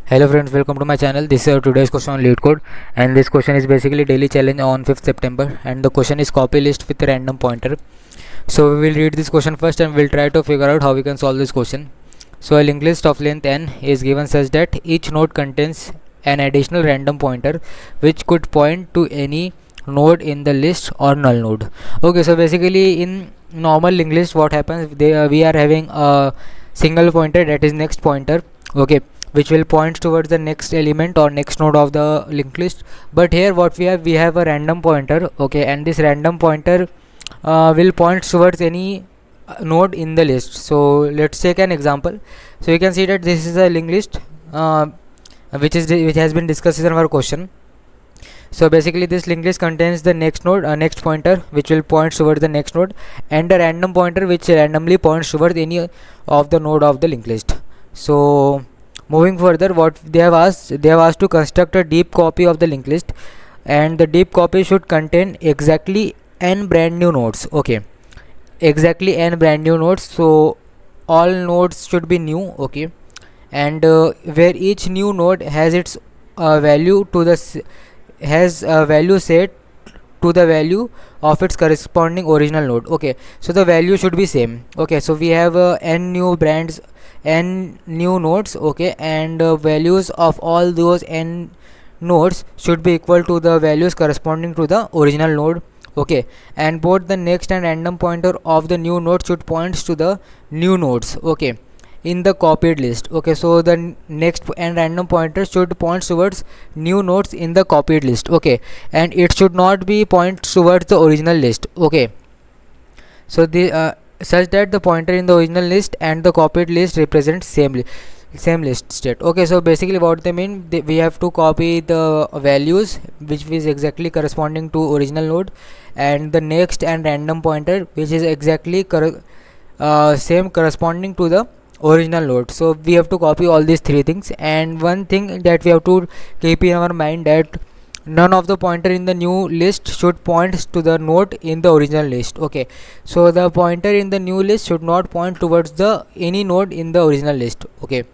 Hello friends, welcome to my channel. This is today's question on LeetCode, and this question is basically daily challenge on 5th September, and the question is copy list with a random pointer. So we will read this question first and we'll try to figure out how we can solve this question. So a linked list of length n is given such that each node contains an additional random pointer which could point to any node in the list or null node. Okay, so basically in normal linked list what happens, we are having a single pointer, that is next pointer, okay, which will point towards the next element or next node of the linked list. But here what we have a random pointer, okay, and this random pointer will point towards any node in the list. So let's take an example. So you can see that this is a linked list which has been discussed in our question. So basically this linked list contains the next node, next pointer which will point towards the next node, and a random pointer which randomly points towards any of the node of the linked list. So moving further, what they have asked to construct a deep copy of the linked list, and the deep copy should contain exactly n brand new nodes. Okay, exactly n brand new nodes, so all nodes should be new. Okay, and where each new node has its value to the has a value set to the value of its corresponding original node. Okay, so the value should be same. Okay, so we have n new brands, n new nodes, okay, and values of all those n nodes should be equal to the values corresponding to the original node. Okay, and both the next and random pointer of the new node should points to the new nodes, okay, in the copied list. Okay, so the next and random pointer should point towards new nodes in the copied list. Okay, and it should not be point towards the original list. Okay, so the such that the pointer in the original list and the copied list represent same list state. Okay, so basically what they mean, we have to copy the values which is exactly corresponding to original node, and the next and random pointer which is exactly same corresponding to the original node. So we have to copy all these three things, and one thing that we have to keep in our mind, that none of the pointer in the new list should point to the node in the original list. Okay, so the pointer in the new list should not point towards the any node in the original list. Okay,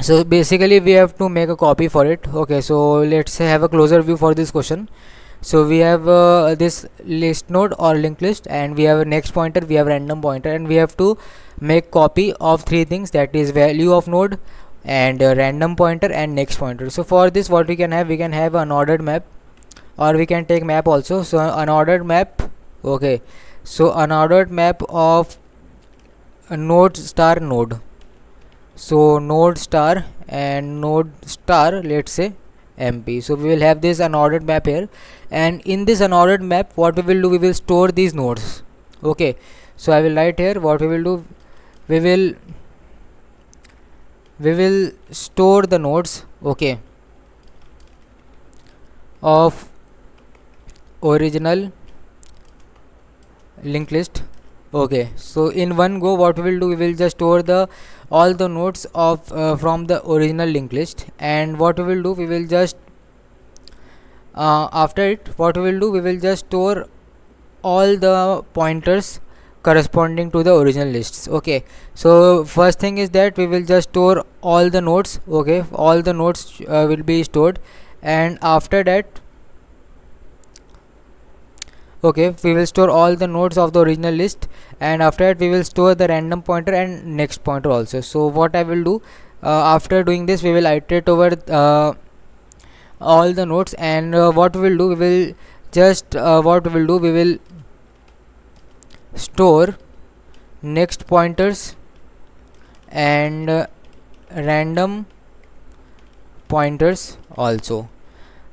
so basically we have to make a copy for it. Okay, so let's have a closer view for this question. So we have this list node or linked list, and we have a next pointer, we have random pointer, and we have to make copy of three things, that is value of node and random pointer and next pointer. So for this what we can have an ordered map, or we can take map also. So unordered map. Okay, so unordered map of a node star node. So node star and node star, let's say MP. So we will have this unordered map here, and in this unordered map what we will do, we will store these nodes. Okay, so I will write here what we will do, we will store the nodes, okay, of original linked list. Okay, so in one go what we will do, we will just store the all the nodes of from the original linked list, and what we will do, we will just after it what we will do, we will just store all the pointers corresponding to the original lists. Okay, so first thing is that we will just store all the nodes. Okay, all the nodes will be stored, and after that, okay, we will store all the nodes of the original list, and after that we will store the random pointer and next pointer also. So what I will do, after doing this, we will iterate over all the nodes, and what we will do, we will just we will store next pointers and random pointers also.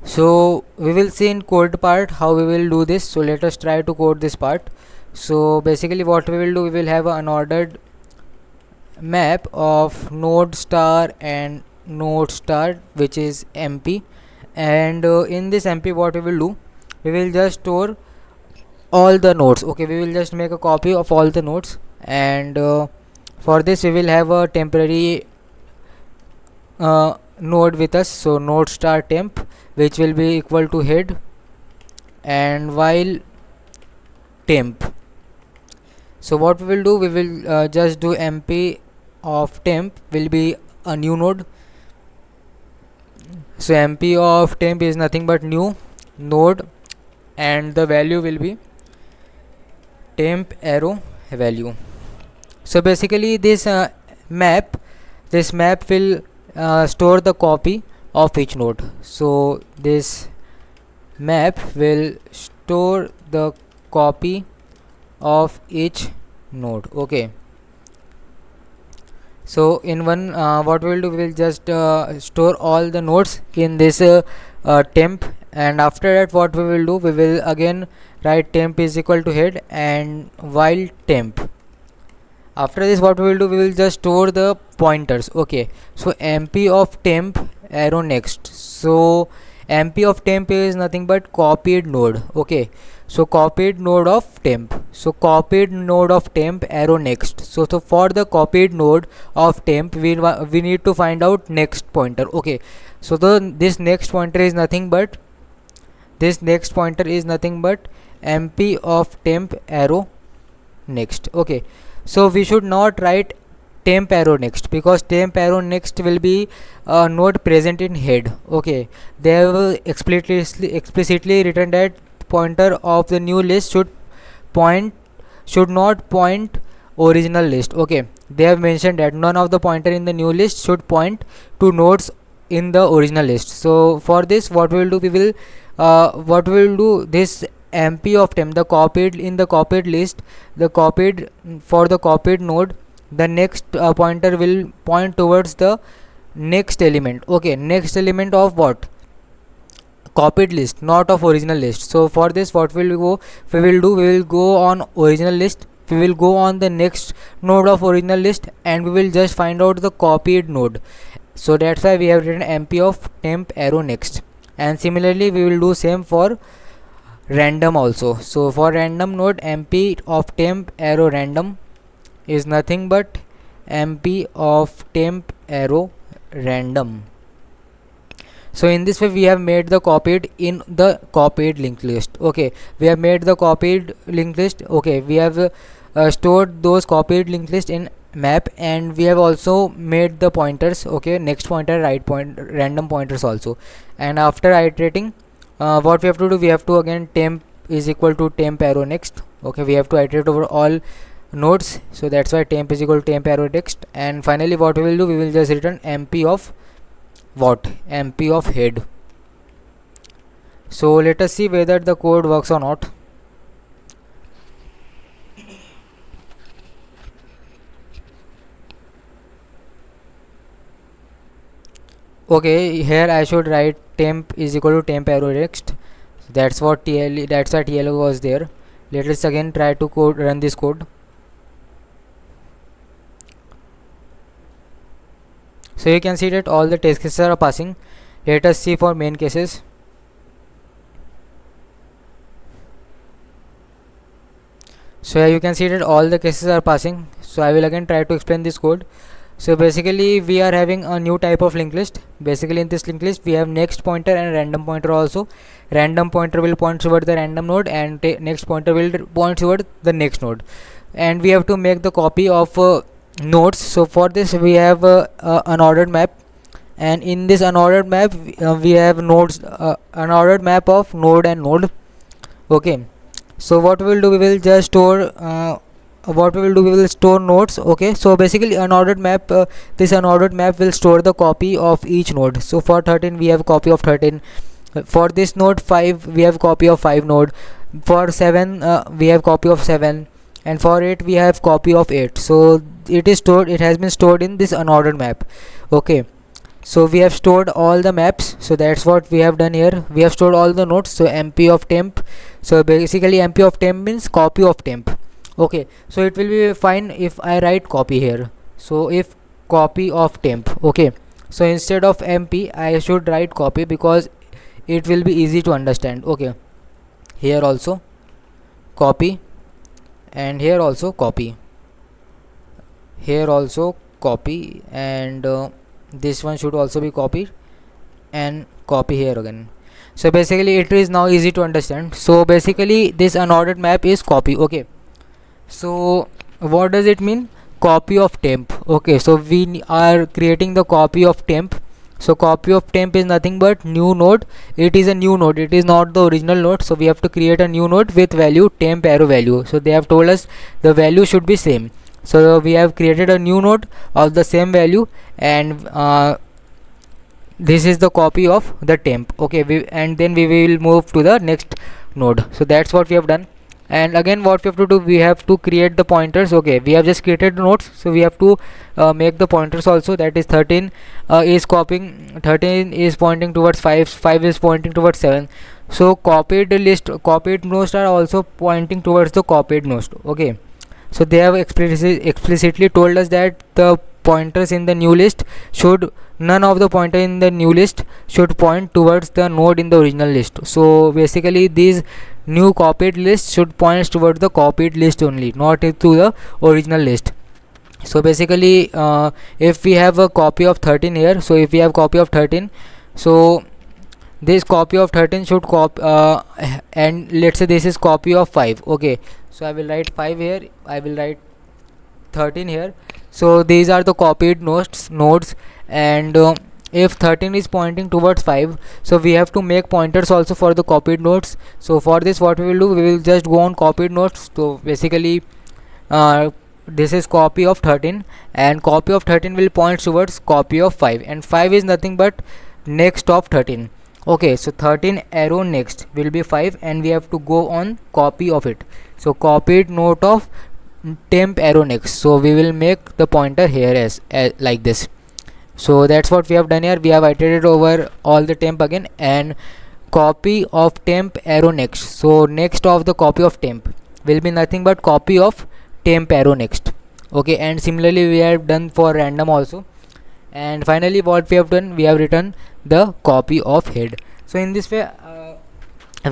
So we will see in code part how we will do this. So let us try to code this part. So basically what we will do, we will have an unordered map of node star and node star, which is MP, and in this MP what we will do, we will just store all the nodes. Okay, we will just make a copy of all the nodes, and for this we will have a temporary node with us. So node star temp, which will be equal to head and while temp. So what we will do, we will just do MP of temp will be a new node, So MP of temp is nothing but new node, and the value will be temp arrow value. So basically this map will store the copy of each node. So this map will store the copy of each node. Okay, so in one what we will do, we will just store all the nodes in this temp, and after that what we will do, we will again write temp is equal to head and while temp. After this what we will do, we will just store the pointers. Okay, so MP of temp arrow next. So MP of temp is nothing but copied node. Okay, so copied node of temp. So copied node of temp arrow next. So for the copied node of temp, we need to find out next pointer. Okay, so this next pointer is nothing but MP of temp arrow next. Okay, so we should not write temp arrow next, because temp arrow next will be node present in head. Okay, they have explicitly written that pointer of the new list should not point original list. Okay, they have mentioned that none of the pointer in the new list should point to nodes in the original list. So for this what we will do, this MP of temp, the copied in the copied list, the copied for the copied node, the next pointer will point towards the next element. Okay, next element of what? Copied list, not of original list. So for this what we will go on original list, we will go on the next node of original list, and we will just find out the copied node. So that's why we have written MP of temp arrow next. And similarly we will do same for random also. So for random node, MP of temp arrow random is nothing but MP of temp arrow random. So in this way we have made the copied in the copied linked list. Okay, we have made the copied linked list. Okay, we have stored those copied linked list in map, and we have also made the pointers. Okay, next pointer, right point, random pointers also. And after iterating, what we have to do, we have to again temp is equal to temp arrow next. Okay, we have to iterate over all nodes, so that's why temp is equal to temp arrow next. And finally what we will do, we will just return MP of what? MP of head. So let us see whether the code works or not. Okay, here I should write temp is equal to temp arrow next. That's what that's why TLO was there. Let us again try to run this code. So you can see that all the test cases are passing. Let us see for main cases. So here you can see that all the cases are passing. So I will again try to explain this code. So basically we are having a new type of linked list. Basically in this linked list we have next pointer and random pointer also. Random pointer will point toward the random node, and next pointer will point toward the next node. And we have to make the copy of nodes. So for this we have unordered map, and in this unordered map we have nodes, unordered map of node and node. Okay, so what we will do, we will just store we will store nodes. Okay, so basically unordered map, this unordered map will store the copy of each node. So for 13 we have copy of 13, for this node 5 we have copy of 5 node, for 7 we have copy of 7, and for 8 we have copy of 8. So it has been stored in this unordered map. Okay, so we have stored all the maps. So that's what we have done here, we have stored all the nodes. So MP of temp, so basically MP of temp means copy of temp. Okay, so it will be fine if I write copy here. So if copy of temp. Okay, so instead of MP I should write copy, because it will be easy to understand. Okay, here also copy, and here also copy, here also copy, and this one should also be copied, and copy here again. So basically it is now easy to understand. So basically this unordered map is copy. Okay, so what does it mean? Copy of temp. Okay, so we are creating the copy of temp. So copy of temp is nothing but new node. It is a new node, it is not the original node, so we have to create a new node with value temp arrow value. So they have told us the value should be same, so we have created a new node of the same value, and this is the copy of the temp. Okay, and then we will move to the next node. So that's what we have done. And again, what we have to do, we have to create the pointers. Okay, we have just created the nodes, so we have to make the pointers also. That is 13 is copying, 13 is pointing towards 5, 5 is pointing towards 7. So copied list, copied nodes are also pointing towards the copied node. Okay, so they have explicitly told us that the pointers in the new list should, none of the pointer in the new list should point towards the node in the original list. So basically these new copied list should point towards the copied list only, not to the original list. So basically if we have a copy of 13 here, so if we have copy of 13, so this copy of 13 should copy and let's say this is copy of 5. Okay, so I will write 5 here, I will write 13 here. So these are the copied nodes, and if 13 is pointing towards 5, so we have to make pointers also for the copied nodes. So for this, what we will do, we will just go on copied nodes. So basically this is copy of 13, and copy of 13 will point towards copy of 5, and 5 is nothing but next of 13. Okay, so 13 arrow next will be 5, and we have to go on copy of it. So copied node of temp arrow next, so we will make the pointer here as like this. So that's what we have done here. We have iterated over all the temp again, and copy of temp arrow next, so next of the copy of temp will be nothing but copy of temp arrow next. Okay, and similarly we have done for random also. And finally what we have done, we have written the copy of head. So in this way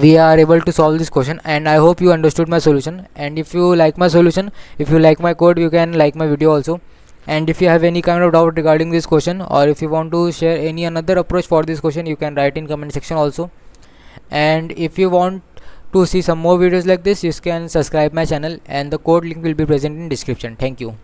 we are able to solve this question, and I hope you understood my solution. And if you like my solution, if you like my code, you can like my video also. And if you have any kind of doubt regarding this question, or if you want to share any another approach for this question, you can write in comment section also. And if you want to see some more videos like this, you can subscribe my channel, and the code link will be present in description. Thank you.